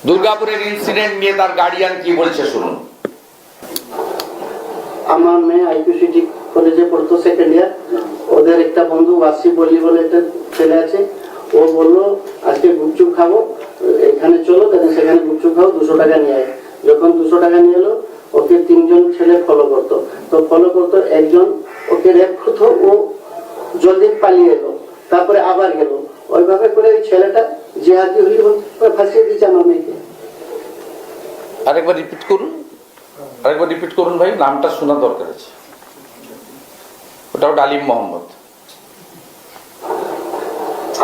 দুর্গাপুরের ইনসিডেন্ট নিয়ে তার গার্ডিয়ান কি বলছে শুনুন। আমার মেয়ে আইপিসিটি কলেজে পড়তো সেকেন্ড ইয়ার। ওদের একটা বন্ধু ওয়াসি বললি বলে একটা ছেলে আছে, ও বললো আজকে গুপচুপ খাবো, এখানে চলো, সেখানে গুপচুপ খাবো, 200 টাকা নিয়ে আয়। যখন 200 টাকা নিয়ে এলো, ওকে 3জন ছেলে ফলো করতো। তো ফলো করতো, একজন ওকে রেপ করতো, ও জলদি পালিয়ে এলো, তারপরে আবার গেল। ওইভাবে করে ওই ছেলেটা জিহাদি হলি ফাঁসিয়ে দিয়েছে আমার মেয়েকে। আরেকবার রিপিট করুন ভাই, নামটা শোনা দরকার আছে। ওটাও ডালিম মোহাম্মদ।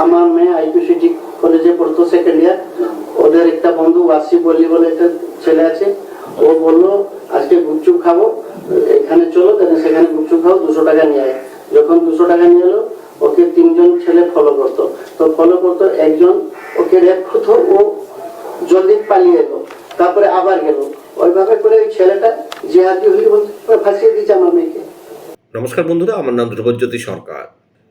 আমার মেয়ে আইপিসিটি কলেজে পড়তো সেকেন্ড ইয়ার। ওদের একটা বন্ধু ওয়াসি বললি বলে একটা ছেলে আছে, ও বললো আজকে গুপচুপ খাবো, এখানে চলো, সেখানে গুপচুপ খাবো, 200 টাকা নিয়ে আয়। যখন 200 টাকা নিয়ে এলো, ওকে 3জন ছেলে ফলো করতো। তো ফলো করতো, একজন ওকে রেপ করতো, ও জলদি পালিয়ে এলো, তারপরে আবার গেল। ওইভাবে করে ওই ছেলেটা জিহাদি হলি ফাঁসিয়ে দিয়েছে আমার মেয়েকে। নমস্কার বন্ধুরা, আমার নাম ধ্রুবজ্যোতি সরকার।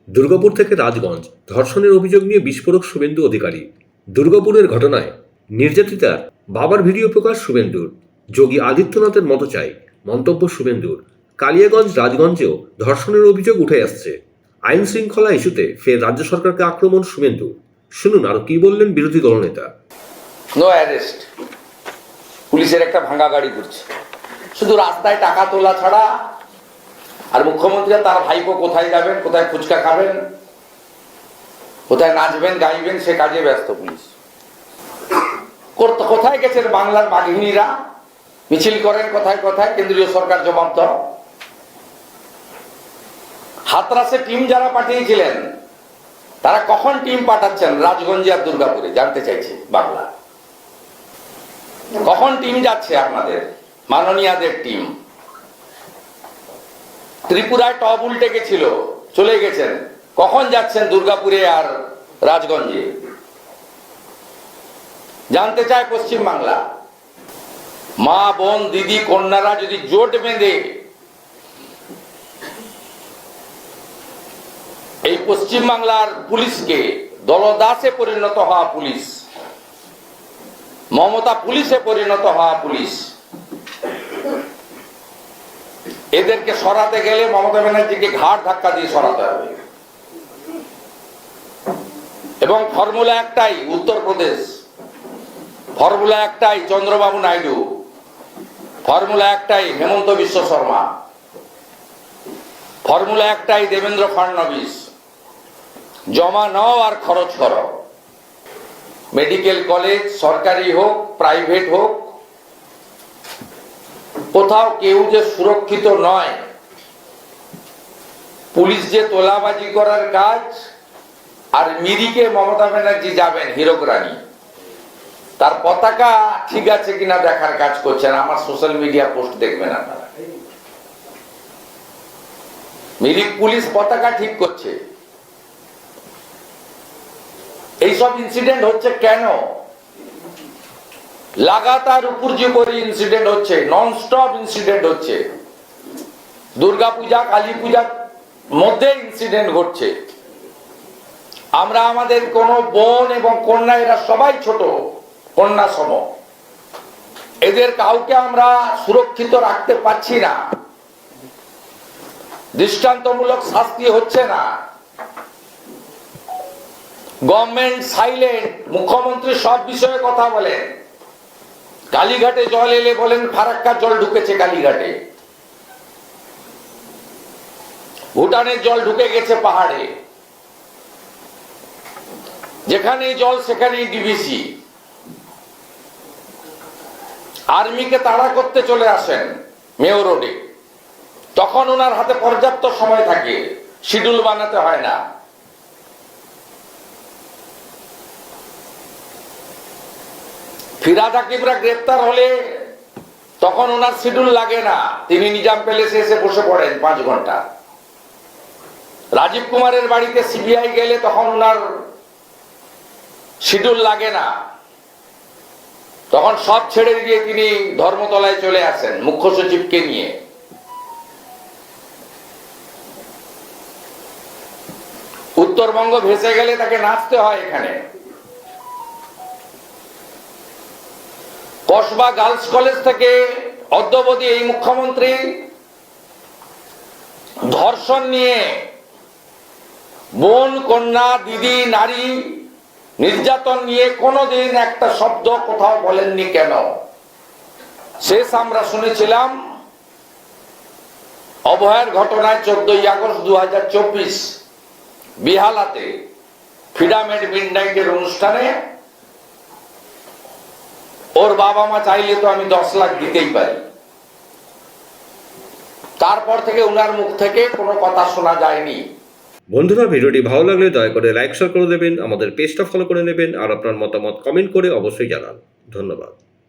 দুর্গাপুর থেকে রাজগঞ্জ ধর্ষণের অভিযোগ নিয়ে বিস্ফোরক শুভেন্দু অধিকারী। দুর্গাপুরের ঘটনায় নির্যাতিতার বাবার ভিডিও প্রকাশ শুভেন্দুর। যোগী আদিত্যনাথের মতো চাই মন্তব্য শুভেন্দুর। কালিয়াগঞ্জ রাজগঞ্জেও ধর্ষণের অভিযোগ উঠে আসছে। আইন শৃঙ্খলা ইস্যুতে ফের রাজ্য সরকারকে আক্রমণ শুভেন্দু। শুনুন আরো কি বললেন বিরোধী দলনেতা। নো অ্যারেস্ট, পুলিশের একটা ভাঙা গাড়ি ঘুরছে, শুধু রাস্তায় টাকা তোলা ছাড়া। আর মুখ্যমন্ত্রী তার ভাইপো কোথায় যাবেন, কোথায় ফুচকা খাবেন, কোথায় নাচবেন গাইবেন, সে কাজে ব্যস্ত পুলিশ। কোথায় গেছেন বাংলার বাঘিনীরা? মিছিল করেন কোথায় কোথায়, কেন্দ্রীয় সরকার জবাব দাও। হাতরাসে টিম যারা পাঠিয়েছিলেন, তারা কখন টিম পাঠাচ্ছেন রাজগঞ্জে আর দুর্গাপুরে, জানতে চাইছে বাংলা। কখন টিম যাচ্ছে আপনাদের মাননীয়াদের টিম? ত্রিপুরায় টপ উল্টে গেছিল, চলে গেছেন, কখন যাচ্ছেন দুর্গাপুরে আর রাজগঞ্জে? জানতে চায় পশ্চিম বাংলা। মা বোন দিদি কন্যারা যদি জোট বেঁধে এই পশ্চিম বাংলার পুলিশকে, দলদাসে পরিণত হওয়া পুলিশ, মমতা পুলিশে পরিণত হওয়া পুলিশ, এদেরকে সরাতে গেলে মমতা ব্যানার্জিকে ঘাট ধাক্কা দিয়ে সরাতে হবে। এবং ফর্মুলা একটাই উত্তরপ্রদেশ, ফর্মুলা একটাই চন্দ্রবাবু নাইডু, ফর্মুলা একটাই হেমন্ত বিশ্ব শর্মা, ফর্মুলা একটাই দেবেন্দ্র ফডনবিস। জমা নাও আর খরচ করো। মেডিকেল কলেজ সরকারি হোক প্রাইভেট হোক, কোথাও কেউ যে সুরক্ষিত নয়। পুলিশ যে তোলাবাজি করার কাজ, আর মিরিকে মমতা ব্যানার্জি যাবেন হীরক রানী, তার পতাকা ঠিক আছে কিনা দেখার কাজ করছেন। আমার সোশ্যাল মিডিয়া পোস্ট দেখবেন আপনারা, মিরিক পুলিশ পতাকা ঠিক করছে। এইসব ইনসিডেন্ট হচ্ছে কেন? লাগাতার উপর্যুপরি ইনসিডেন্ট হচ্ছে, নন স্টপ ইনসিডেন্ট হচ্ছে। দুর্গা পূজা কালী পূজার মধ্যে ইনসিডেন্ট ঘটছে। আমরা আমাদের কোন বোন এবং কন্যা, এরা সবাই ছোট কন্যা সম, এদের কাউকে আমরা সুরক্ষিত রাখতে পারছি না। দৃষ্টান্তমূলক শাস্তি হচ্ছে না। Government silent. মুখ্যমন্ত্রী সব বিষয়ে কথা বলেন। কালীঘাটে জল এলে বলেন ফারাক্কার জল ঢুকেছে কালীঘাটে, ভুটানের জল ঢুকে গেছে পাহাড়ে, যেখানেই জল সেখানেই ডিবিসি। আর্মিকে তাড়া করতে চলে আসেন মেয়র রোডে, তখন ওনার হাতে পর্যাপ্ত সময় থাকে, শিডিউল বানাতে হয় না। ফিরহাদ হাকিমরা গ্রেপ্তার হলে তখন ওনার শিডিউল লাগে না, তিনি নিজাম প্যালেসে এসে বসে পড়েন 5 ঘন্টা। রাজীব কুমারের বাড়িতে সিবিআই গেলে তখন ওনার শিডিউল লাগে না, তখন সব ছেড়ে দিয়ে তিনি ধর্মতলায় চলে আসেন মুখ্য সচিবকে নিয়ে। উত্তরবঙ্গ ভেসে গেলে তাকে নাচতে হয় এখানে। কসবা গার্লস কলেজ থেকে অদ্যাবধি এই মুখ্যমন্ত্রী ধর্ষণ নিয়ে, বোন, কন্যা, দিদি, নারী নির্যাতন নিয়ে কোনোদিন একটা শব্দ কোথাও বলেননি কেন? শেষ আমরা শুনেছিলাম অভয়ের ঘটনায় 14ই আগস্ট 2024 বিহালাতে ফ্রিডম এট মিডনাইটের অনুষ্ঠানে ওর বাবা মা চাইলে তো আমি 10 লাখ দিতেই পারি। তারপর থেকে উনার মুখ থেকে কোনো কথা শোনা যায়নি। বন্ধুরা, ভিডিওটি ভালো লাগলে দয়া করে লাইক শেয়ার করে দেবেন, আমাদের পেজটা ফলো করে নেবেন আর আপনার মতামত কমেন্ট করে অবশ্যই জানান। ধন্যবাদ।